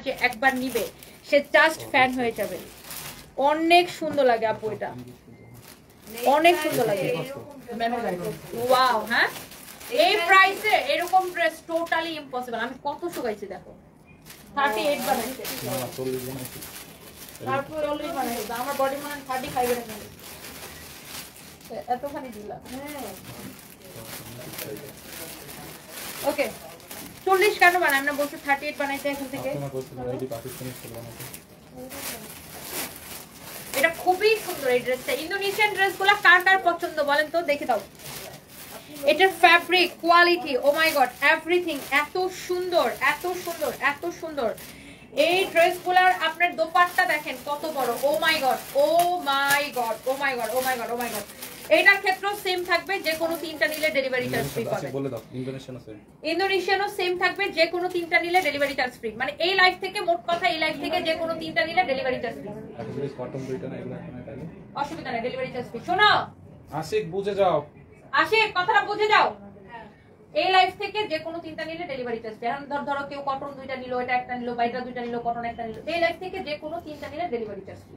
যে একবার নিবে সে জাস্ট ফ্যান হয়ে যাবে। অনেক সুন্দর লাগে আপু, এটা অনেক সুন্দর লাগে। ওয়াও, হ্যাঁ এই প্রাইসে এরকম ড্রেস টোটালি ইম্পসিবল। আমি কত শুকাইছি দেখো, 38 বানাইছে, তারপর 40 বানাইছে। আমার বডি মানে 35 এর মধ্যে এতখানি দিলাম। হ্যাঁ ওকে 40 কেন বানাই আমরা, বলছি 38 বানাইতে এখান থেকে। এটা খুবই সুন্দর এই ড্রেসটা। ইন্দোনেশিয়ান ড্রেসগুলো কার কার পছন্দ বলেন তো, দেখে দাও। এটার fabric quality, O my god, everything এত সুন্দর, এত সুন্দর, এত সুন্দর। এই ড্রেসগুলোর আপনার দোপাট্টা দেখেন কত বড়, ও my god, O my god, O my god, O my god, O my god. এটার ক্ষেত্রেও সেম থাকবে, যে কোনো তিনটা নিলে ডেলিভারি চার্জ ফ্রি পাবেন। বলে দাও ইন্দোনেশিয়ানও সেম থাকবে, যে কোনো তিনটা নিলে ডেলিভারি চার্জ ফ্রি। মানে এই লাইফ থেকে, মোট কথা এই লাইফ থেকে যে কোনো তিনটা নিলে ডেলিভারি চার্জ ফ্রি। অসুবিধা নেই, ডেলিভারি চার্জ ফ্রি। শোনো আশিক বুঝে যাও, আশিক কথাটা বুঝে যাও। এই লাইফ থেকে যে কোনো তিনটা নিলে ডেলিভারি চার্জ ফ্রি। এখন ধরো কেউ কটন দুইটা নিলো, এটা একটা নিলো, বা এটা দুইটা নিলো, কটন একটা নিলো, এই লাইফ থেকে যে কোনো তিনটা নিলে ডেলিভারি চার্জ ফ্রি।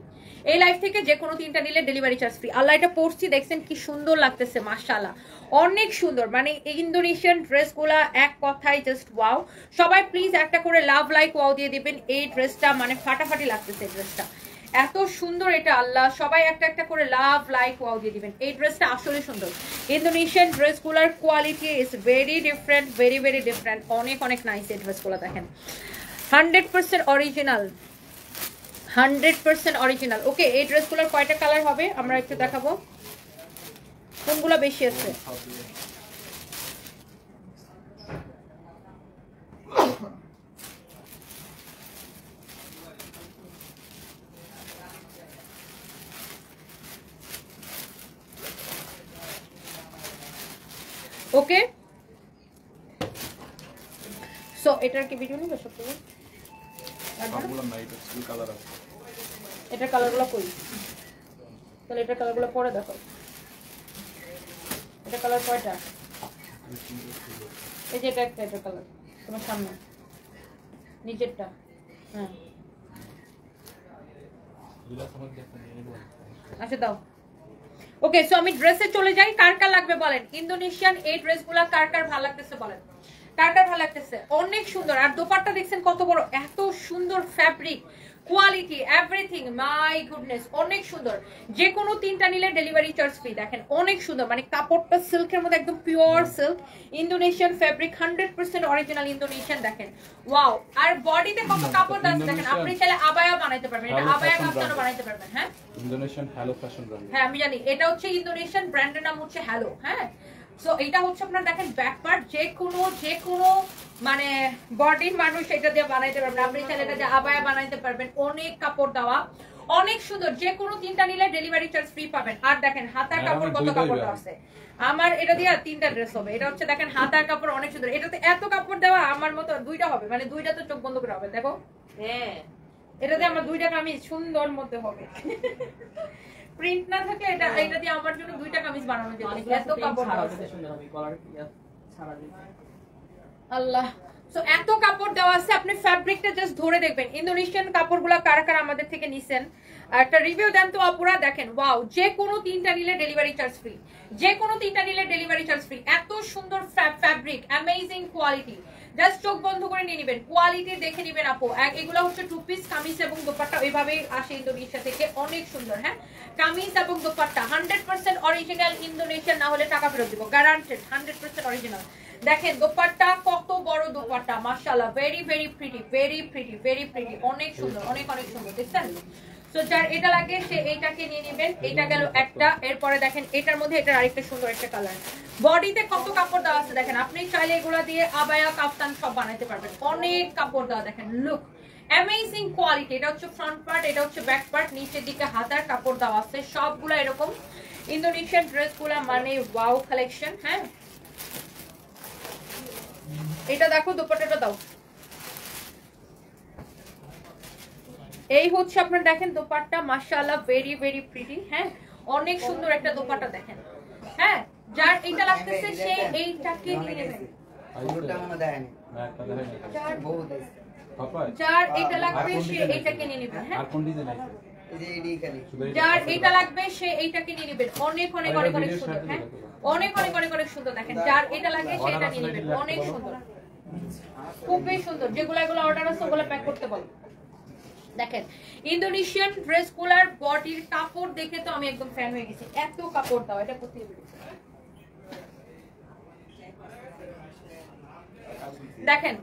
এই লাইফ থেকে যে কোনো তিনটা নিলে ডেলিভারি চার্জ ফ্রি। আল্লাহ, এটা পরছি দেখছেন কি সুন্দর লাগতেছে, মাশাআল্লাহ অনেক সুন্দর। মানে ইন্দোনেশিয়ান ড্রেসগুলা এক কথায় জাস্ট ওয়াও। সবাই প্লিজ একটা করে লাভ লাইক ওয়াও দিয়ে দিবেন। এই ড্রেসটা মানে ফাটাফাটি লাগতেছে, এই ড্রেসটা এত সুন্দর। এটা আল্লাহ, সবাই একটা একটা করে লাভ লাইক ওয়াও দিয়ে দিবেন। এই ড্রেসটা আসলে সুন্দর। ইন্দোনেশিয়ান ড্রেসগুলোর quality is very different, very very different. অনেক অনেক নাইস এই ড্রেসগুলো দেখেন, 100% অরিজিনাল, 100% অরিজিনাল। ওকে, এই ড্রেসগুলোর কয়টা কালার হবে আমরা একটু দেখাবো, কোনগুলো বেশি আছে। ওকে সো এটার কি ভিডিও নিবে সব থেকে? এটার কালারগুলো কই, তাহলে এটার কালারগুলো পরে দেখো। এটা কালার কয়টা? এই যে এটা একটা, এটা কালার তোমার সামনে নিচেরটা। হ্যাঁ আচ্ছা দাও। ওকে সো আমি ড্রেসে চলে যাই। কার কার লাগবে বলেন? ইন্দোনেশিয়ান এই ড্রেসগুলো কার কার ভালো লাগতেছে বলেন, কার কার ভালো লাগতেছে? অনেক সুন্দর। আর দোপাট্টা দেখছেন কত বড়, এত সুন্দর fabric quality everything, my goodness অনেক সুন্দর। যে কোনো তিনটা নিলে ডেলিভারি চার্জ ফ্রি। দেখেন অনেক সুন্দর, মানে কাপড়টা সিল্কের মধ্যে একদম pure silk, Indonesian fabric, 100% original Indonesian. দেখেন ওয়াও। আর বডিতে কত কাপড় আছে দেখেন, আপনি চাইলে আবায়া বানাইতে পারবেন, এটা আবায়া কাপড়ও বানাইতে পারবেন। হ্যাঁ ইন্দোনেশিয়ান হ্যালো ফ্যাশন ব্র্যান্ড, হ্যাঁ আমি জানি, এটা হচ্ছে ইন্দোনেশিয়ান ব্র্যান্ডের নাম হচ্ছে হ্যালো। হ্যাঁ সো এটা হচ্ছে আপনার দেখেন ব্যাক পার্ট, যে কোনো মানে বডির মানুষ এটা দিয়ে বানাইতে পারবেন। আপনি চাইলে এটা দিয়ে আবায়া বানাইতে পারবেন। অনেক কাপড় দেওয়া, অনেক সুন্দর। যে কোনো তিনটা নিলে ডেলিভারি চার্জ ফ্রি পাবেন। আর দেখেন হাতার কাপড় কত কাপড় আছে। আমার এটা দিয়ে তিনটা ড্রেস হবে। এটা হচ্ছে দেখেন হাতার কাপড় অনেক সুন্দর। এটাতে এত কাপড় দেওয়া, আমার মতো দুইটা হবে, মানে দুইটা তো চোখ বন্ধ করে হবে। দেখো হ্যাঁ এটাতে আমার দুইটা কামিজ সুন্দর মধ্যে হবে। প্রিন্ট না থাকলে এটা দিয়ে আমার জন্য দুইটা কামিজ বানানো যেত। এত কাপড় আছে, আল্লাহ। সো এত কাপড় দেওয়া আছে, আপনি ফ্যাব্রিকটা জাস্ট ধরে দেখবেন। ইন্দোনেশিয়ান কাপড়গুলো কারা কারা আমাদের থেকে নিছেন একটা রিভিউ দেন তো আপুরা। দেখেন ওয়াও, যে কোনো তিনটা নিলে ডেলিভারি চার্জ ফ্রি, যে কোনো তিনটা নিলে ডেলিভারি চার্জ ফ্রি। এত সুন্দর ফ্যাব্রিক, অ্যামেজিং কোয়ালিটি, জাস্ট চোখ বন্ধ করে নিয়ে নেবেন, কোয়ালিটি দেখে নেবেন আপু। এগুলো হচ্ছে টু পিস কামিজ এবং দোপাট্টা ওইভাবেই আসে ইন্দোনেশিয়া থেকে, অনেক সুন্দর। হ্যাঁ কামিজ এবং দোপাট্টা 100% অরিজিনাল ইন্দোনেশিয়ান, না হলে টাকা ফেরত দিব, গ্যারান্টেড 100% অরিজিনাল। দেখেন দোপাট্টা কত বড় দোপাট্টা, মাশাআল্লাহ very very pretty, very pretty, very pretty, অনেক সুন্দর, অনেক অনেক সুন্দর। দেখছেন? সো যার এটা লাগে সে এইটাকে নিয়ে নেবেন। এটা গেল একটা। এরপরে দেখেন এটার মধ্যে এটার আরেকটা সুন্দর একটা কালার। বডিতে কত কাপড় দেওয়া আছে দেখেন, আপনি চাইলে এগুলা দিয়ে আবায়া কাফতান সব বানাইতে পারবেন। অনেক কাপড় দেওয়া, দেখেন লুক অ্যামেজিং কোয়ালিটি। এটা হচ্ছে ফ্রন্ট পার্ট, এটা হচ্ছে ব্যাক পার্ট, নিচের দিকে হাতার কাপড় দেওয়া আছে। সবগুলা এরকম ইন্দোনেশিয়ান ড্রেসগুলা মানে ওয়াও কালেকশন। হ্যাঁ এটা দেখো, দোপাট্টাটা দাও। এই হচ্ছে আপনার দেখেন দোপাট্টা, মাশাআল্লাহ ভেরি ভেরি প্রিটি। হ্যাঁ অনেক সুন্দর একটা দোপাট্টা দেখেন। হ্যাঁ যার এইটা লাগতেছে সে এইটাকে নিয়ে নেবেন। যার এটা লাগবে সে এইটাকে নিয়ে নেবেন। হ্যাঁ, আর কোন ডিজাইন আছে? যার এটা লাগবে সে এইটাকে নিয়ে নেবেন। অনেক অনেক অনেক অনেক সুন্দর। হ্যাঁ, অনেক অনেক অনেক অনেক সুন্দর। দেখেন, যার এটা লাগে সে এটা নিয়ে নেবেন। অনেক সুন্দর, খুবই সুন্দর। যেগুলো এগুলো অর্ডার আছে ওগুলো প্যাক করতে বলো। দেখেন, ইন্দোনেশিয়ান ড্রেস গুলার বডির কাপড় দেখে তো আমি একদম ফ্যান হয়ে গেছি। এত কাপড় দাও, এটা কোথায় দেখেন।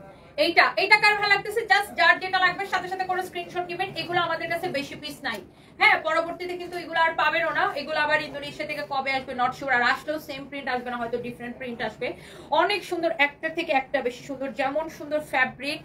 এইটা কার ভালো লাগতেছে, জাস্ট যার যেটা লাগবে সাথে সাথে করে স্ক্রিনশট নেবেন। এগুলো আমাদের কাছে বেশি পিস নাই। হ্যাঁ, পরবর্তীতে কিন্তু এগুলো আর পাবেনও না। এগুলো আবার ইন্দোনেশিয়া থেকে কবে আসবে নট শিওর। আর আসলেও সেম প্রিন্ট আসবে না, হয়তো ডিফারেন্ট প্রিন্ট আসবে। অনেক সুন্দর, একটা থেকে একটা বেশি সুন্দর। যেমন সুন্দর ফ্যাব্রিক,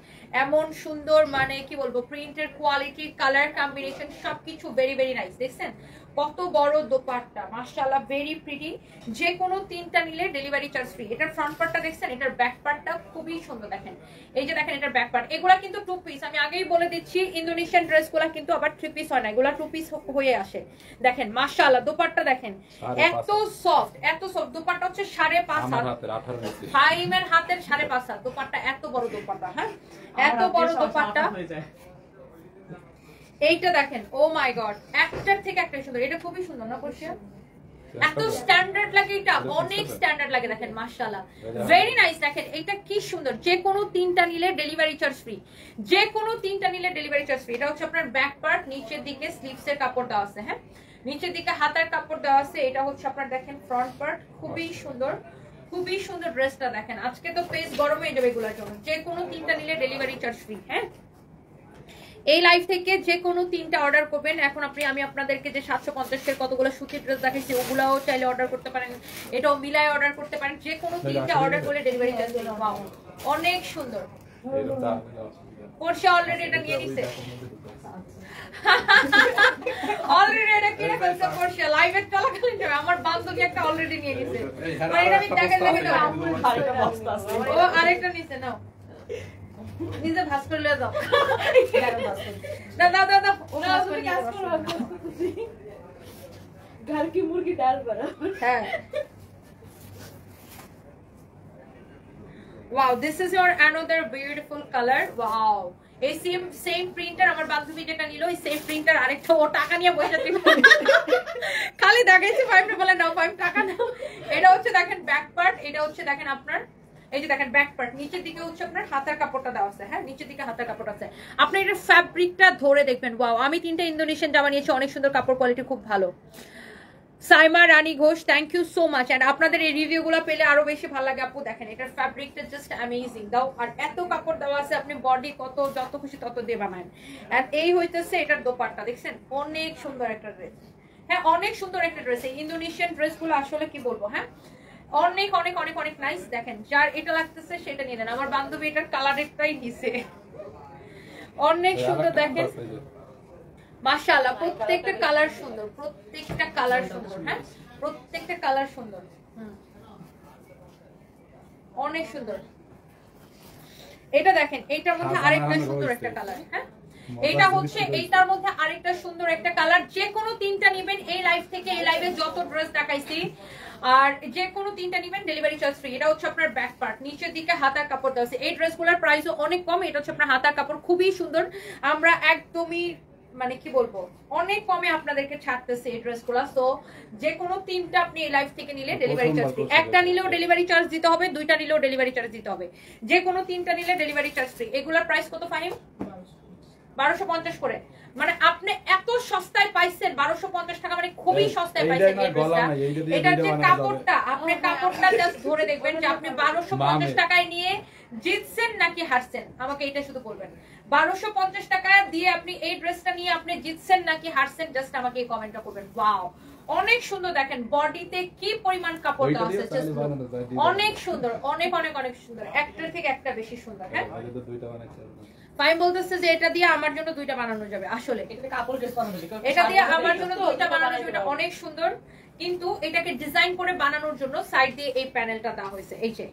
এমন সুন্দর মানে কি বলবো, প্রিন্টের কোয়ালিটি, কালার কম্বিনেশন সবকিছু ভেরি ভেরি নাইস। দেখছেন কত বড় দোপাট্টা, মাশাআল্লাহ, ভেরি প্রিটি। যে কোনো তিনটা নিলে ডেলিভারি চার্জ ফ্রি। এটার ফ্রন্ট পার্টটা দেখছেন, এটার ব্যাক পার্টটা খুবই সুন্দর। দেখেন, এই যে দেখেন এটার ব্যাক পার্ট। এগুলা কিন্তু 2 পিস। আমি আগেই বলে দিচ্ছি, ইন্দোনেশিয়ান ড্রেসগুলা কিন্তু আবার 3 পিস হয় না, এগুলা 2 পিস হয়ে আসে। দেখেন মাশাআল্লাহ, দোপাট্টা দেখেন এত সফট, এত সফট। দোপাট্টা হচ্ছে 5.5 হাত, ফাইমের হাতের 5.5 হাত দোপাট্টা। এত বড় দোপাট্টা। হ্যাঁ, এত বড় দোপাট্টা। এইটা দেখেন, ও মাই গড, একটার থেকে একটা সুন্দর। এটা খুবই সুন্দর না পরিষ্কার, এত স্ট্যান্ডার্ড লাগে। এটা অনেক স্ট্যান্ডার্ড লাগে। দেখেন মাশাআল্লাহ, ভেরি নাইস। দেখেন এটা কি সুন্দর। যে কোনো তিনটা নিলে ডেলিভারি চার্জ ফ্রি। যে কোনো তিনটা নিলে ডেলিভারি চার্জ ফ্রি। এটা হচ্ছে আপনার ব্যাক পার্ট, নিচের দিকে স্লিভসের কাপড় দেওয়া আছে। হ্যাঁ, নিচের দিকে হাতার কাপড় দেওয়া আছে। এটা হচ্ছে আপনার দেখেন ফ্রন্ট পার্ট, খুবই সুন্দর, খুবই সুন্দর ড্রেসটা। দেখেন আজকে তো পেজ গরম হয়ে যাবে এগুলোর জন্য। যে কোনো তিনটা নিলে ডেলিভারি চার্জ ফ্রি। হ্যাঁ, এই লাইভ থেকে যে কোনো তিনটা অর্ডার করবেন। এখন আমি আপনাদেরকে যে 750 এর কতগুলো সুতির ড্রেস দেখাইছি ওগুলাও চাইলে অর্ডার করতে পারেন, এটাও মিলায় অর্ডার করতে পারেন। যে কোনো তিনটা অর্ডার করলে ডেলিভারি চার্জ দিলাম। ওয়াও, অনেক সুন্দর। পরশা অলরেডি এটা নিয়ে নিছে, অলরেডি এটা কিনে ফেলছে পরশা। লাইভে চলাকালীন যাবে আমার বান্ধবী একটা অলরেডি নিয়ে নিছে। মানে এটা আমি টাকা লাগে না, ও আরেকটা নিছে। নাও, নিজে ভাস করে লয়ে যাও। না দাও দাও দাও, ও ভাস করে নিয়ে আসো। ঘর কি মুরগি ডাল বরাবর। হ্যাঁ, wow, this is your another beautiful color. Wow, এই সেম প্রিন্টার আমার বান্ধবী যেটা নিল, এই সেম প্রিন্টার আরেকটা ও টাকা নিয়ে বসে ছিল। খালি দেখাইছে 5 বলে নাও 5 টাকা নাও। এটা হচ্ছে দেখেন ব্যাক পার্ট, এটা হচ্ছে দেখেন আপনার এই যে দেখেন ব্যাক পার্ট, নিচের দিকে হচ্ছে আপনার হাতার কাপড়টা দেওয়া আছে। হ্যাঁ, নিচের দিকে হাতার কাপড় আছে। আপনি এটা ফ্যাব্রিকটা ধরে দেখবেন। ওয়াও, আমি 3টা ইন্দোনেশিয়ান জামা নিয়েছি, অনেক সুন্দর, কাপড় কোয়ালিটি খুব ভালো। Saima Rani Ghosh, thank you so much. And আপনাদের এই রিভিউগুলো পেলে আরো বেশি ভালো লাগে আপু। দেখেন এটার ফ্যাব্রিকটা জাস্ট অ্যামেজিং। দাও, আর এত কাপড় দেওয়া আছে, আপনি বডি কত যত খুশি তত দিয়ে বানান। এন্ড এই হইতেছে এটার দোপাট্টা, দেখছেন অনেক সুন্দর একটা ড্রেস। হ্যাঁ, অনেক সুন্দর একটা ড্রেস। এই ইন্দোনেশিয়ান ড্রেসগুলো আসলে কি বলবো, হ্যাঁ অনেক অনেক অনেক অনেক নাইস। দেখেন যার এটা লাগতেছে সেটা নিয়ে নেন। আমার বান্ধবী এটার কালারটাই নিছে, অনেক সুন্দর। দেখেন মাশাআল্লাহ, প্রত্যেকটা কালার সুন্দর, প্রত্যেকটা কালার সুন্দর। হ্যাঁ, প্রত্যেকটা কালার সুন্দর, অনেক সুন্দর। এটা দেখেন, এইটার মধ্যে আরেকটা সুন্দর একটা কালার। হ্যাঁ, এইটা হচ্ছে এইটার মধ্যে আরেকটা সুন্দর একটা কালার। যে কোনো তিনটা নেবেন এই লাইভ থেকে। এই লাইভে যত ড্রেস দেখাইছি, আর যে কোনো তিনটা নেবেন ডেলিভারি চার্জ ফ্রি। এটা হচ্ছে আপনার ব্যাক পার্ট, নিচের দিকে হাতার কাপড় দেওয়া আছে। এই ড্রেসগুলোর প্রাইসও অনেক কম। এটা হচ্ছে আপনার হাতার কাপড়, খুবই সুন্দর। আমরা একদমই মানে কি বলবো, অনেক কমে আপনাদেরকে ছাড়তেছে এই ড্রেসগুলো। সো যে কোনো তিনটা আপনি এই লাইভ থেকে নিলে ডেলিভারি চার্জ ফ্রি। একটা নিলেও ডেলিভারি চার্জ দিতে হবে, দুইটা নিলেও ডেলিভারি চার্জ দিতে হবে। যে কোনো তিনটা নিলে ডেলিভারি চার্জ ফ্রি। এগুলোর প্রাইস কত ফাইম? 1250 করে। মানে আপনি এত সস্তায় পাইছেন 1250 টাকা, মানে খুবই সস্তায় পাইছেন এই ড্রেসটা। এটা যে কাপড়টা, আপনি কাপড়টা জাস্ট ধরে দেখবেন যে আপনি 1250 টাকায় নিয়ে জিতছেন নাকি হারছেন। আমাকে এটা শুধু বলবেন, 1250 টাকা দিয়ে আপনি এই ড্রেসটা নিয়ে আপনি জিতছেন নাকি হারছেন, জাস্ট আমাকে এই কমেন্টটা করবেন। ওয়াও, অনেক সুন্দর। দেখেন বডিতে কি পরিমাণ কাপড় দেওয়া আছে, অনেক সুন্দর, অনেক অনেক অনেক সুন্দর। একটার থেকে একটা বেশি সুন্দর। হ্যাঁ, ফাইম বলতেছে যে এটা দিয়ে আমার জন্য 2টা বানানো যাবে। আসলে এটা দিয়ে আমার জন্য 2টা বানানো যাবে, এটা অনেক সুন্দর। কিন্তু এটাকে ডিজাইন করে বানানোর জন্য সাইড দিয়ে এই প্যানেলটা দেওয়া হয়েছে। এই যে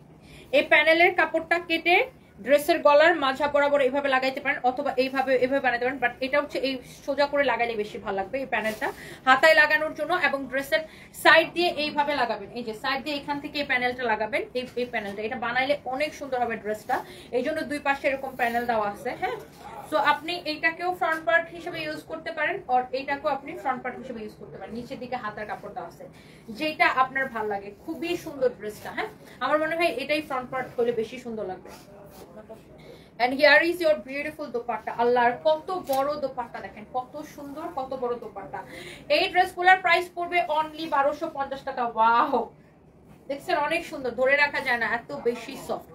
এই প্যানেলের কাপড়টা কেটে ড্রেসের গলার মাঝা বরাবর এইভাবে লাগাইতে পারেন অথবা এইভাবে বানাতে পারেন, বাট এটা হচ্ছে এই সোজা করে লাগাইলে বেশি ভালো লাগবে এই প্যানেলটা হাতায় লাগানোর জন্য। এবং ড্রেসের সাইড দিয়ে এইভাবে লাগাবেন, এই যে সাইড দিয়ে এখান থেকে এই প্যানেলটা লাগাবেন, এই প্যানেলটা এটা বানাইলে অনেক সুন্দর হবে ড্রেসটা। এই জন্য দুই পাশে এরকম প্যানেল দেওয়া আছে। হ্যাঁ, সো আপনি এইটাকেও ফ্রন্ট পার্ট হিসেবে ইউজ করতে পারেন, আর এইটাকেও আপনি ফ্রন্ট পার্ট হিসেবে ইউজ করতে পারেন। নিচের দিকে হাতার কাপড় দেওয়া আছে, যেটা আপনার ভালো লাগে। খুবই সুন্দর ড্রেসটা। হ্যাঁ, আমার মনে হয় এটাই ফ্রন্ট পার্ট হলে বেশি সুন্দর লাগবে। And here is your beautiful dupatta. আল্লাহর কত বড় দোপাট্টা, দেখেন কত সুন্দর, কত বড় দোপাট্টা। এই ড্রেসগুলোর প্রাইস পড়বে অনলি 1250 টাকা। ওয়াও, দেখছেন অনেক সুন্দর, ধরে রাখা যায় না, এত বেশি সফট,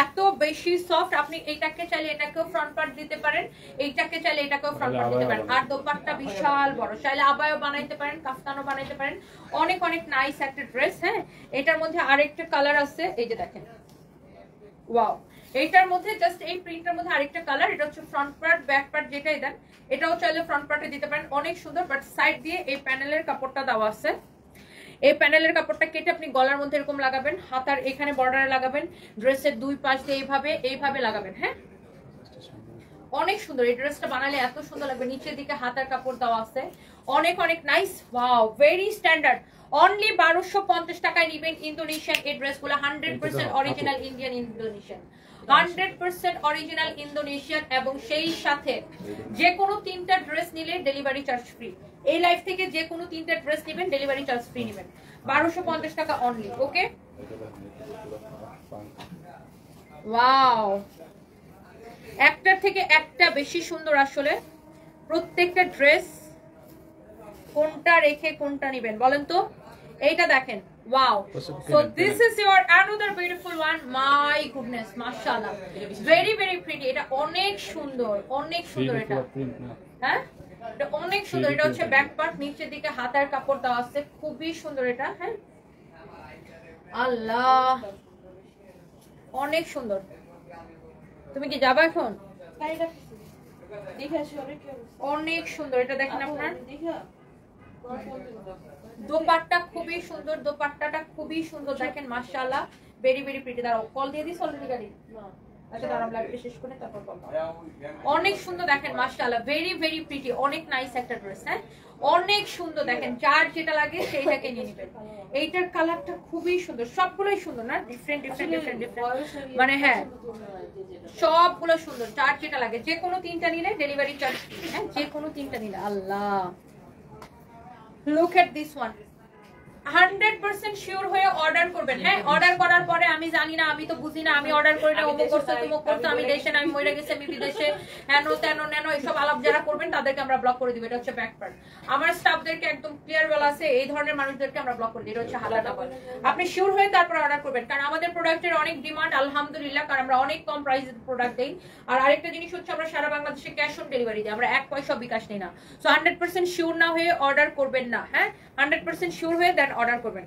এত বেশি সফট। আপনি এইটাকে চাইলে এটাকেও ফ্রন্ট পার্ট দিতে পারেন, এইটাকে চাইলে এটাকেও ফ্রন্ট পার্ট দিতে পারেন। আর দোপাট্টা বিশাল বড়, চাইলে আবায়ও বানাইতে পারেন, কাফতানও বানাইতে পারেন। অনেক অনেক নাইস একটা ড্রেস। হ্যাঁ, এটার মধ্যে আরেকটা কালার আছে, এই যে দেখেন, ওয়াও। এইটার মধ্যে জাস্ট এই প্রিন্টের মধ্যে আরেকটা কালার, এটা হচ্ছে ফ্রন্ট পার্ট, ব্যাক পার্ট যেটাই দেন এটাও চাইলে ফ্রন্ট পার্টে দিতে পারেন, অনেক সুন্দর। বাট সাইড দিয়ে এই প্যানেলের কাপড়টা দেওয়া আছে, এই প্যানেলের কাপড়টা কেটে আপনি গলার মধ্যে এরকম লাগাবেন, হাতার এখানে বর্ডারে লাগাবেন, ড্রেসের দুই পাশ দিয়ে এইভাবে লাগাবেন। হ্যাঁ, অনেক সুন্দর। এই ড্রেসটা বানালে এত সুন্দর লাগবে। নিচের দিকে হাতার কাপড় দেওয়া আছে, অনেক অনেক nice. Wow, very standard. Only 1250 টাকায় নিবেন ইন্দোনেশিয়ান এই ড্রেসগুলো। 100% original Indian Indonesian, 100% original Indonesian. এবং সেই সাথে যে কোনো 3টা ড্রেস নিলে ডেলিভারি চার্জ ফ্রি। এই লাইফ থেকে যে কোনো 3টা ড্রেস নেবেন ডেলিভারি চার্জ ফ্রি নেবেন, 1250 টাকা অনলি। ওকে, ওয়াও, একটার থেকে একটা বেশি সুন্দর। আসলে প্রত্যেকটা ড্রেস কোনটা রেখে কোনটা নেবেন বলেন তো? এইটা দেখেন, wow. So this is your another beautiful one. My goodness, মাশাআল্লাহ, ভেরি ভেরি প্রিটি। এটা অনেক সুন্দর, অনেক সুন্দর। এটা হ্যাঁ, এটা অনেক সুন্দর। এটা হচ্ছে ব্যাক পার্ট, নিচের দিকে হাতার কাপড় দেওয়া আছে, খুবই সুন্দর এটা। হ্যাঁ, আল্লাহ, অনেক সুন্দর। তুমি কি যাবা এখন? অনেক সুন্দর এটা, দেখেন আপনার দোপাট্টা খুবই সুন্দর, দোপাট্টাটা খুবই সুন্দর দেখেন, মাশাআল্লাহ, ভেরি ভেরি প্রিটি। দাঁড়াও, কল দিয়ে দিস অলরেডি গাড়ি? আচ্ছা দাঁড়াও, লাইভটা শেষ করে তারপর কল। অনেক সুন্দর দেখেন, মাশাআল্লাহ, ভেরি ভেরি প্রিটি, অনেক নাইস একটা ড্রেস। হ্যাঁ, অনেক সুন্দর দেখেন, যার যেটা লাগে সেইটাকে নিয়ে নেবেন। এইটার কালারটা খুবই সুন্দর, সবগুলোই সুন্দর না, ডিফারেন্ট ডিফারেন্ট ডিফারেন্ট ডিফারেন্ট, মানে হ্যাঁ সবগুলো সুন্দর। যার যেটা লাগে, যে কোনো 3টা নিলে ডেলিভারি চার্জ। হ্যাঁ, যে কোনো 3টা নিলে। আল্লাহ, look at this one. 100% sure হয়ে অর্ডার করবেন। হ্যাঁ, অর্ডার করার পরে আমি জানি না, আমি তো বুঝি না, আমি অর্ডার করি না, অমুক করতে তুমুক করতে, আমি দেশে না, আমি মরে গেছি, আমি বিদেশে, হেন তেন নেন, এসব আলাপ যারা করবেন তাদেরকে আমরা ব্লক করে দিব। এটা হচ্ছে ব্যাক পার্ট। আমার স্টাফদেরকে একদম ক্লিয়ার বলা আছে, এই ধরনের মানুষদেরকে আমরা ব্লক করে দিই। এটা হচ্ছে হালাল নাম্বার। আপনি শিওর হয়ে তারপর অর্ডার করবেন, কারণ আমাদের প্রোডাক্টের অনেক ডিমান্ড আলহামদুলিল্লাহ, কারণ আমরা অনেক কম প্রাইসের প্রোডাক্ট দেই। আর আরেকটা জিনিস হচ্ছে আমরা সারা বাংলাদেশে ক্যাশ অন ডেলিভারি দিই, আমরা 1 পয়সা বিকাশ নেই না। সো 100% শিওর না হয়ে অর্ডার করবেন না। হ্যাঁ, 100% শিওর হয়ে দেন অর্ডার করবেন।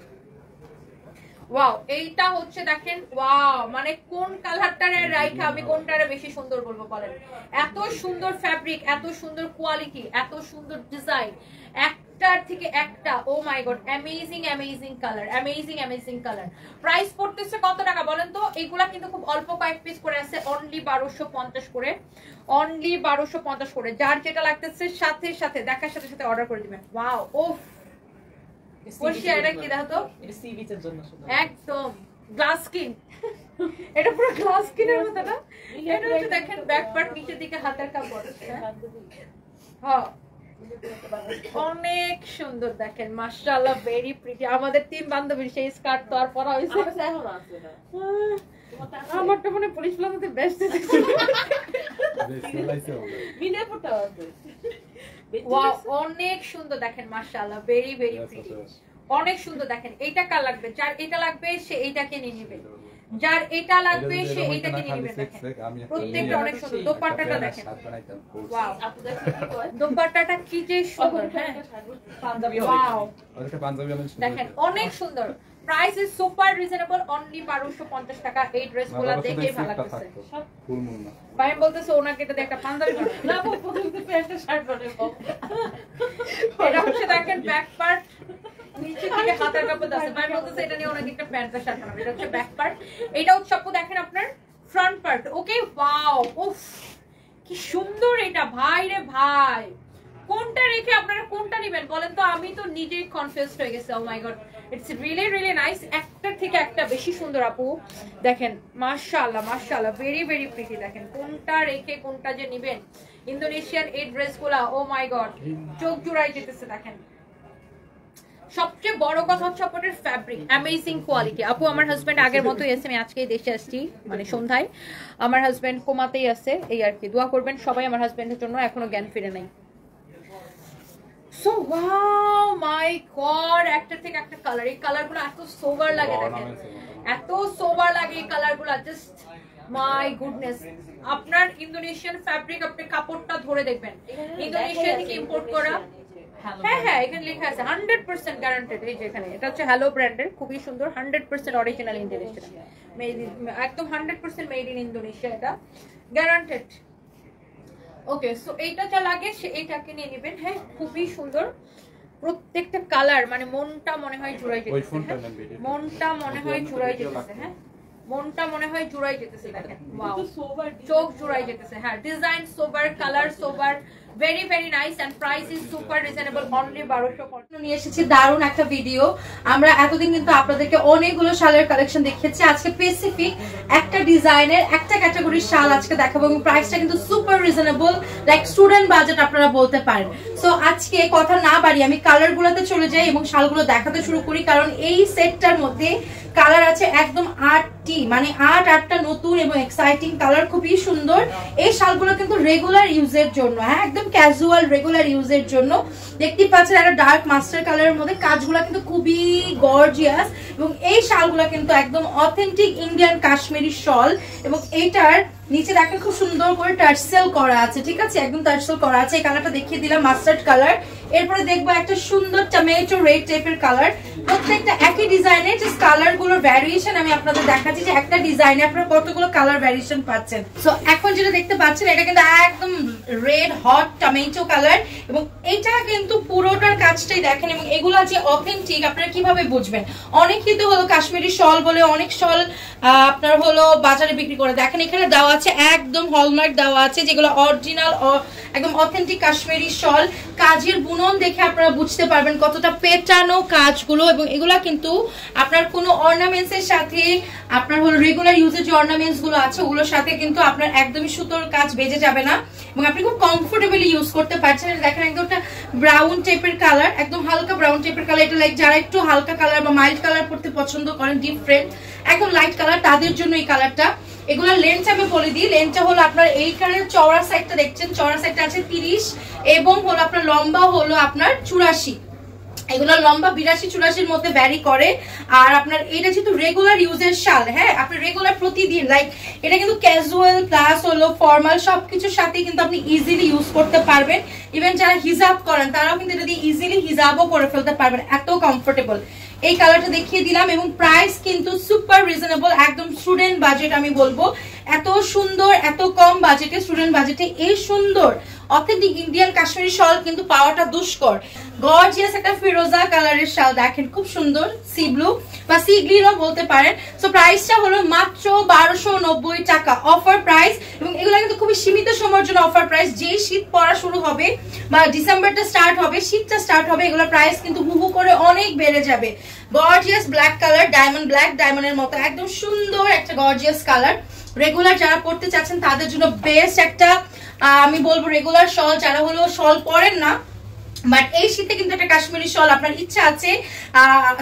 ওয়াও, এইটা হচ্ছে দেখেন, ওয়াও, মানে কোন কালারটারে রাইখা আমি কোনটারে বেশি সুন্দর বলবো বলেন? এত সুন্দর ফ্যাব্রিক, এত সুন্দর কোয়ালিটি, এত সুন্দর ডিজাইন, একটার থেকে একটা। Oh my god, amazing amazing colour, amazing amazing colour. Price পড়তেছে কত টাকা বলেন তো? এইগুলা কিন্তু খুব অল্প কয়েক পিস করে আছে, অনলি 1250 করে, অনলি 1250 করে। যার যেটা লাগতেছে সাথে সাথে দেখার সাথে সাথে অর্ডার করে দিবেন। ওয়াও, ওফ, একদম গ্লাস স্কিন, এটা পুরো গ্লাস স্কিনের মতো না? এটা হচ্ছে দেখেন ব্যাক পার্ট, নিচের দিকে হাতের কাপড়। হ্যাঁ, অনেক সুন্দর দেখেন, মাশাআল্লাহ, ভেরি প্রিটি। আমাদের 3 বান্ধবীর সেই স্কার্ট তো আর পরা হয়েছে, আমারটা মনে পুলিশ প্লাজাতে বেস্ট ওয়াও, অনেক সুন্দর দেখেন, মাশাআল্লাহ, ভেরি ভেরি প্রিটি, অনেক সুন্দর দেখেন। এইটা কার লাগবে? যার এটা লাগবে সে এইটাকে নিয়ে নেবে, যার এটা লাগবে সে এইটাকে নিয়ে নেবে। প্রত্যেকটা অনেক সুন্দর। দোপাট্টাটা দেখেন, ওয়াও, দোপাট্টাটা কি যে সুন্দর। হ্যাঁ, ওয়াও, দেখেন অনেক সুন্দর। Price is super reasonable, only 1250 টাকা। এই ড্রেসগুলো দেখে ভালো লাগছে। ভাই বলতেছে ওনাকে এটা একটা পাঞ্জাবি না, বলতে প্যান্ট শার্ট বানাবো। এটা হচ্ছে দেখেন ব্যাক পার্ট, নিচে থেকে হাতের কাপড় আছে। ভাই বলতেছে এটা নিয়ে ওনাকে একটা প্যান্ট শার্ট বানাবো। এটা হচ্ছে ব্যাক পার্ট। এটা হচ্ছে আপু দেখেন আপনার ফ্রন্ট পার্ট। ওকে, ওয়াও, উফ কি সুন্দর এটা ভাই রে ভাই। কোনটা রেখে আপনারা কোনটা নেবেন বলেন তো, আমি তো নিজেই কনফিউজড হয়ে গেছি। Oh my god, it's really really nice. একটার থেকে একটা বেশি সুন্দর আপু, দেখেন মাশাআল্লাহ মাশাআল্লাহ, ভেরি ভেরি প্রিটি। দেখেন কোনটা রেখে কোনটা যে নেবেন। ইন্দোনেশিয়ান এই ড্রেসগুলা ও মাই গড চোখ জুড়াই যেতেছে। দেখেন সবচেয়ে বড় কথা হচ্ছে আপনাদের ফ্যাব্রিক অ্যামেজিং কোয়ালিটি। আপু আমার হাজবেন্ড আগের মতোই আছে, আমি আজকেই দেশে আসছি মানে সন্ধ্যায়। আমার হাজবেন্ড কোমাতেই আছে, এই আর কি। দোয়া করবেন সবাই আমার হাজবেন্ডের জন্য, এখনো জ্ঞান ফিরে নাই। সো ওয়াও মাই গড, একটা থেকে একটা কালার। এই কালারগুলো এত সোবার লাগে, দেখেন এত সোবার লাগে এই কালারগুলো, জাস্ট মাই গুডনেস। আপনার ইন্দোনেশিয়ান ফ্যাব্রিক, আপনি কাপড়টা ধরে দেখবেন, ইন্দোনেশিয়া থেকে ইম্পোর্ট করা। হ্যাঁ হ্যাঁ, এখানে লেখা আছে 100% গ্যারান্টেড। এই যে এখানে এটা হচ্ছে হ্যালো ব্র্যান্ডের, খুবই সুন্দর, 100% অরিজিনাল ইন্দোনেশিয়া, একদম 100% মেড ইন ইন্দোনেশিয়া, এটা গ্যারান্টেড। ওকে, সো এইটা যা লাগে এইটাকে নিয়ে নেবেন। হ্যাঁ খুবই সুন্দর প্রত্যেকটা কালার, মানে মনটা মনে হয় জুড়াই যেতেছে, মনটা মনে হয় জুড়াই যেতেছে। হ্যাঁ মনটা মনে হয় জুড়াই যেতেছে। দেখেন ওয়াও, চোখ জুড়াই যেতেছে। হ্যাঁ design sober, colour sober, very very nice and price is super reasonable, only 1250 নিয়ে এসেছি দারুণ একটা ভিডিও। আমরা এতদিন কিন্তু আপনাদেরকে অনেকগুলো শালের কালেকশন দেখিয়েছি, আজকে স্পেসিফিক একটা ডিজাইনের একটা ক্যাটাগরির শাল আজকে দেখাবো এবং প্রাইসটা কিন্তু super reasonable, like student budget আপনারা বলতে পারেন। সো আজকে কথা না বাড়ি আমি কালার গুলোতে চলে যাই এবং শালগুলো দেখাতে শুরু করি, কারণ এই সেটটার মধ্যে কালার আছে একদম 8টি, মানে 8টা নতুন এবং এক্সাইটিং কালার, খুবই সুন্দর। এই শালগুলো কিন্তু রেগুলার ইউজের জন্য, হ্যাঁ একদম ক্যাজুয়াল রেগুলার ইউজের জন্য। দেখতে পাচ্ছেন একটা ডার্ক মাস্টার কালারের মধ্যে, কাজগুলো কিন্তু খুবই গর্জিয়াস এবং এই শালগুলো কিন্তু একদম অথেন্টিক ইন্ডিয়ান কাশ্মীরি শল এবং এইটার নিচে দেখেন খুব সুন্দর করে টার্সেল করা আছে, ঠিক আছে একদম টার্সেল করা আছে। এই কালারটা দেখিয়ে দিলাম মাস্টার্ড কালার, এরপরে দেখবো একটা সুন্দর টমেটো রেড টাইপের কালার। প্রত্যেকটা একই ডিজাইনের, জাস্ট কালার গুলোর ভ্যারিয়েশন আমি আপনাদের দেখাচ্ছি যে একটা ডিজাইনে আপনারা কতগুলো কালার ভ্যারিয়েশন পাচ্ছেন। সো এখন যেটা দেখতে পাচ্ছেন এটা কিন্তু একদম রেড হট টমেটো কালার এবং এটা কিন্তু পুরোটার কাজটাই দেখেন এবং এগুলো যে অথেন্টিক আপনারা কিভাবে বুঝবেন। অনেকেই তো হলো কাশ্মীরি শল বলে অনেক শল আপনার হলো বাজারে বিক্রি করে, দেখেন এখানে দেওয়া আছে একদম হলমার্ক দেওয়া আছে যেগুলো অরিজিনাল একদম অথেন্টিক কাশ্মীরি শল। কাজের বুনন দেখে আপনারা বুঝতে পারবেন কতটা পেটানো কাজগুলো এবং এগুলা কিন্তু আপনার কোনো অর্নামেন্টস এর সাথে আপনার হলো রেগুলার ইউজের যে অর্নামেন্টস গুলো আছে ওগুলোর সাথে কিন্তু আপনার একদমই সুতোর কাজ বেজে যাবে না এবং আপনি খুব কমফোর্টেবলি ইউজ করতে পারছেন। দেখেন একদম একটা ব্রাউন টাইপের কালার, একদম হালকা ব্রাউন টাইপের কালার। এটা লাইক যারা একটু হালকা কালার বা মাইল্ড কালার পড়তে পছন্দ করেন, ডিফারেন্ট একদম লাইট কালার, তাদের জন্য এই কালারটা। এগুলোর লেন্থ আমি বলে দিই, লেন্থটা হলো আপনার এইখানে চওড়া সাইডটা দেখছেন, চওড়া সাইডটা আছে 30 এবং হলো আপনার লম্বা হলো আপনার 84। এগুলো লম্বা 82-84-র মধ্যে ভ্যারি করে। আর আপনার এটা যেহেতু রেগুলার ইউজের শাল, হ্যাঁ আপনি রেগুলার প্রতিদিন লাইক এটা কিন্তু ক্যাজুয়াল প্লাস হলো ফর্মাল সবকিছুর সাথে কিন্তু আপনি ইজিলি ইউজ করতে পারবেন। ইভেন যারা হিজাব করেন তারাও কিন্তু এটা দিয়ে ইজিলি হিজাবও করে ফেলতে পারবেন, এত কমফোর্টেবল। এই কালারটা দেখিয়ে দিলাম এবং প্রাইস কিন্তু সুপার রিজনেবল, একদম স্টুডেন্ট বাজেট আমি বলবো। এত সুন্দর এত কম বাজেটে, স্টুডেন্ট বাজেটে এই সুন্দর অথেন্টিক ইন্ডিয়ান কাশ্মীরি শল কিন্তু পাওয়াটা দুষ্কর। গর্জিয়াস একটা ফিরোজা কালারের শাল দেখেন, খুব সুন্দর, সি ব্লু বা সি গ্রিনও বলতে পারেন। সো প্রাইসটা হলো মাত্র 1290 টাকা, অফার প্রাইস এবং এগুলো কিন্তু খুবই সীমিত সময়ের জন্য অফার প্রাইস। যেই শীত পড়া শুরু হবে বা ডিসেম্বরটা স্টার্ট হবে, শীতটা স্টার্ট হবে, এগুলো প্রাইস কিন্তু হু হু করে অনেক বেড়ে যাবে। Gorgeous black colour, diamond black, ডায়মন্ডের মতো একদম সুন্দর একটা গর্জিয়াস কালার। রেগুলার যারা পড়তে চাচ্ছেন তাদের জন্য বেস্ট একটা আমি বলবো রেগুলার শল, যারা হলো শল পরেন না বাট এই শীতে কিন্তু একটা কাশ্মীরি শল আপনার ইচ্ছা আছে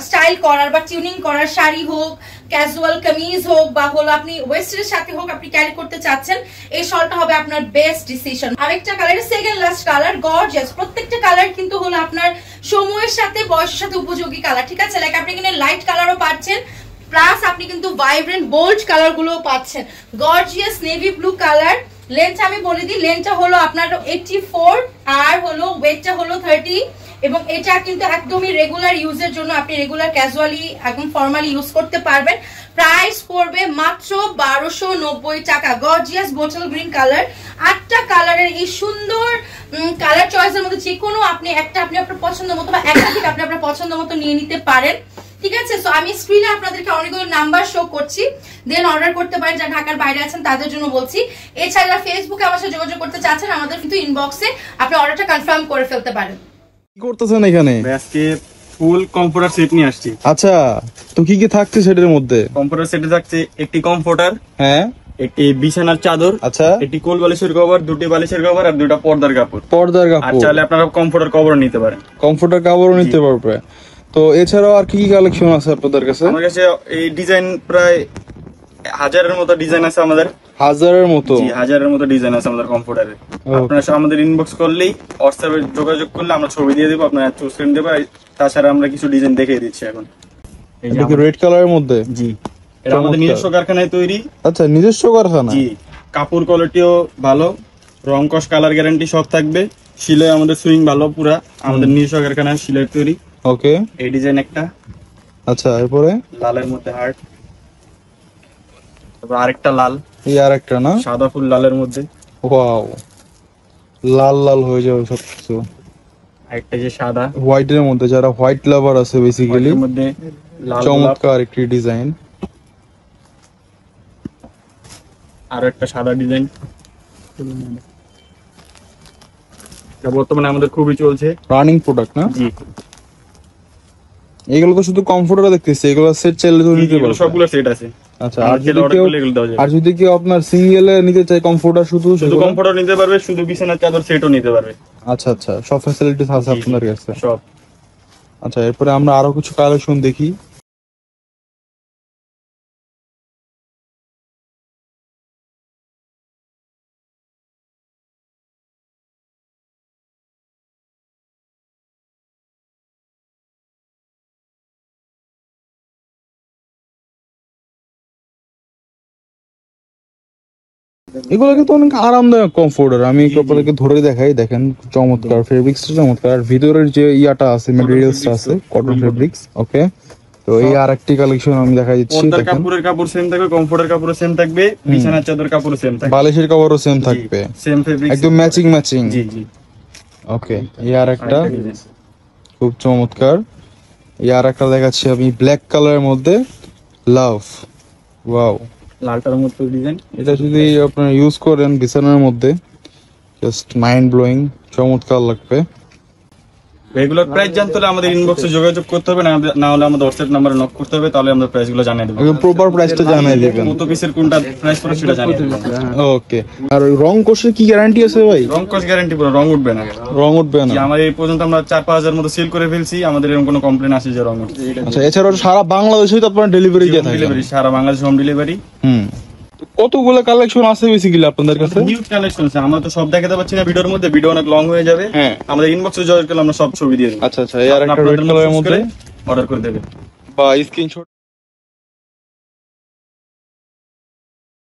স্টাইল করার বা টিউনিং করার, শাড়ি হোক, ক্যাজুয়াল কামিজ হোক বা হলো আপনি ওয়েস্টার্নের সাথে হোক আপনি ক্যারি করতে চাচ্ছেন, এই শলটা হবে আপনার বেস্ট ডিসিশন। আরেকটা colour, second last colour, gorgeous. প্রত্যেকটা কালার কিন্তু হলো আপনার সময়ের সাথে বয়সের সাথে উপযোগী কালার, ঠিক আছে। লাইক আপনি কিন্তু লাইট কালারও পাচ্ছেন প্লাস আপনি কিন্তু ভাইব্রেন্ট বোল্ড কালার গুলোও পাচ্ছেন। Gorgeous navy blue colour. Length আমি বলে দিই, লেন্থটা হলো আপনার 84 আর হলো ওয়েটটা হলো 30 এবং এটা কিন্তু একদমই রেগুলার ইউজের জন্য, আপনি রেগুলার ক্যাজুয়ালি একদম ফর্মালি ইউজ করতে পারবেন। প্রাইস পড়বে মাত্র 1290 টাকা। গর্জিয়াস বোটল গ্রিন কালার, 8টা কালারের এই সুন্দর কালার চয়েসের মধ্যে যে কোনো আপনি একটা আপনি আপনার পছন্দ মতো বা একটা থেকে আপনি আপনার পছন্দ মতো নিয়ে নিতে পারেন। ঠিক আছে, সো আমি স্ক্রিনে আপনাদেরকে অনেকগুলো নাম্বার শো করছি, দেন অর্ডার করতে পারেন। যারা ঢাকার বাইরে আছেন তাদের জন্য বলছি। এছাড়া ফেসবুকে আমার সাথে যোগাযোগ করতে চাচ্ছেন, আমাদের কিন্তু ইনবক্সে আপনি অর্ডারটা কনফার্ম করে ফেলতে পারেন। কি করতেছেন এখানে? আজকে ফুল কমফোর্টার সেট নিয়ে আসছি। আচ্ছা, তো কি কি থাকছে সেটার মধ্যে? কমফোর্টার সেটে থাকছে একটি কমফোর্টার, হ্যাঁ, একটি বিছানার চাদর, আচ্ছা, একটি কোল বালিশের কভার, দুটি বালিশের কভার আর দুটো পর্দার কাপড়। পর্দার আর কাপড়, চাইলে আপনারা কমফোর্টার কভারও নিতে পারেন। কমফোর্টার কাপড়ও নিতে পারবে। তো এছাড়াও আর কি কি কালেকশন আছে আপনাদের কাছে? আমার কাছে এই ডিজাইন প্রায় 1000-এর মতো ডিজাইন আছে আমাদের। 1000-এর মতো? জি, 1000-এর মতো ডিজাইন আছে আমাদের কমফোর্টারে। আপনারা আমাদের ইনবক্স করলেই, হোয়াটসঅ্যাপে যোগাযোগ করলে আমরা ছবি দিয়ে দেবো, আপনারা চুজ করে দেবো। তাছাড়া আমরা কিছু ডিজাইন দেখিয়ে দিচ্ছি এখন। এই যে এটা কি রেড কালারের মধ্যে? জি, এটা আমাদের নিজস্ব কারখানায় তৈরি। আচ্ছা, নিজস্ব কারখানা? জি, কাপড় কোয়ালিটিও ভালো, রং কস কালার গ্যারান্টি সব থাকবে। সিলাই আমাদের সুইং ভালো, পুরা আমাদের নিজস্ব কারখানায় সিলাই তৈরি। ওকে, এই ডিজাইন একটা। আচ্ছা, এরপরে লালের মধ্যে হার্ট, তারপর আরেকটা লাল, এই আর একটা না, সাদা ফুল লালের মধ্যে। ওয়াও, লাল লাল হয়ে যাবে সবকিছু। আরেকটা যে সাদা হোয়াইটের মধ্যে, যারা হোয়াইট লাভার আছে বেসিক্যালি, এর মধ্যে লাল গোলাপ। চমৎকার একটি ডিজাইন। আর একটা সাদা ডিজাইন, এটা বর্তমানে আমাদের খুবই চলছে, রানিং প্রোডাক্ট না? জি। এগুলো তো শুধু কমফোর্টার দেখতেছি, এগুলো সেট চাইলে তো নিতে এগুলো পারবে। সবগুলো সেট আছে। আচ্ছা, আর যদি অর্ডার করলে এগুলো দেওয়া যাবে। আর যদি কেউ আপনার সিঙ্গেলে নিতে চায় কমফোর্টার শুধু, শুধু সেগুলো? কমফোর্টার নিতে পারবে, শুধু বিছানার চাদর সেটও নিতে পারবে। আচ্ছা আচ্ছা, সব ফ্যাসিলিটিস আছে আপনাদের কাছে? সব। আচ্ছা, এরপরে আমরা আরো কিছু কালেকশন দেখি। এগুলো কিন্তু অনেক আরামদায়ক কমফোর্টার। আমি আপনাদেরকে ধরে দেখাই, দেখেন চমৎকার ফেব্রিক্সটা, চমৎকার। আর ভিতরের যে ইয়াটা আছে, ম্যাটেরিয়ালসটা আছে, কটন ফেব্রিক্স। ওকে, তো এই আরেকটি কালেকশন আমি দেখাই দিচ্ছি। পর্দার দেখেন, কাপড়ের কাপড় সেম থাকবে, কমফোর্টের কাপড় সেম থাকবে, বিছানার চাদর কাপড় সেম থাকবে, বালিশের কভারও সেম থাকবে, সেম ফেব্রিক, একদম ম্যাচিং ম্যাচিং। জি জি। ওকে, এই আরেকটা খুব চমৎকার। এই আরেকটা দেখাচ্ছি আমি ব্ল্যাক কালারের মধ্যে, লাভ, ওয়াও। লালটার মতো ডিজাইন। এটা যদি আপনারা ইউজ করেন বিছানার মধ্যে, জাস্ট মাইন্ড ব্লোয়িং, চমৎকার লাগবে। রেগুলার প্রাইস জানতে হলে আমাদের ইনবক্সে যোগাযোগ করতে হবে, না হলে আমাদের হোয়াটসঅ্যাপ নম্বরে নক করতে হবে, তাহলে আমরা প্রাইস গুলো জানিয়ে দেবো। একদম প্রপার প্রাইসটা জানিয়ে দিবেন। কত পিসের কোনটা প্রাইস পড়ে সেটা জানিয়ে দেবো। ওকে, আর ওই রং কোর্সের কি গ্যারান্টি আছে ভাই? রং কস গ্যারান্টি পুরো, রং উঠবে না। রং উঠবে না? জি, আমাদের এই পর্যন্ত আমরা 4-5 হাজার মতো সেল করে ফেলছি, আমাদের এরকম কোনো কমপ্লেন আসে যে রং উঠছে। আচ্ছা, এছাড়াও সারা বাংলাদেশেই তো আপনারা ডেলিভারি দিয়ে থাকেন? ডেলিভারি সারা বাংলাদেশ হোম ডেলিভারি। হুম, তো কতগুলো কালেকশন আছে বেসিক্যালি আপনাদের কাছে? নিউজ কালেকশন আছে, আমরা তো সব দেখাতে পাচ্ছি না ভিডিওর মধ্যে, ভিডিও অনেক লং হয়ে যাবে। হ্যাঁ, আমাদের ইনবক্সে যোগাযোগ করলে আমরা সব ছবি দিয়ে দেবো। আচ্ছা আচ্ছা, এই আরেকটা রেড কালারের মধ্যে অর্ডার করে দেবে বা স্ক্রিনশট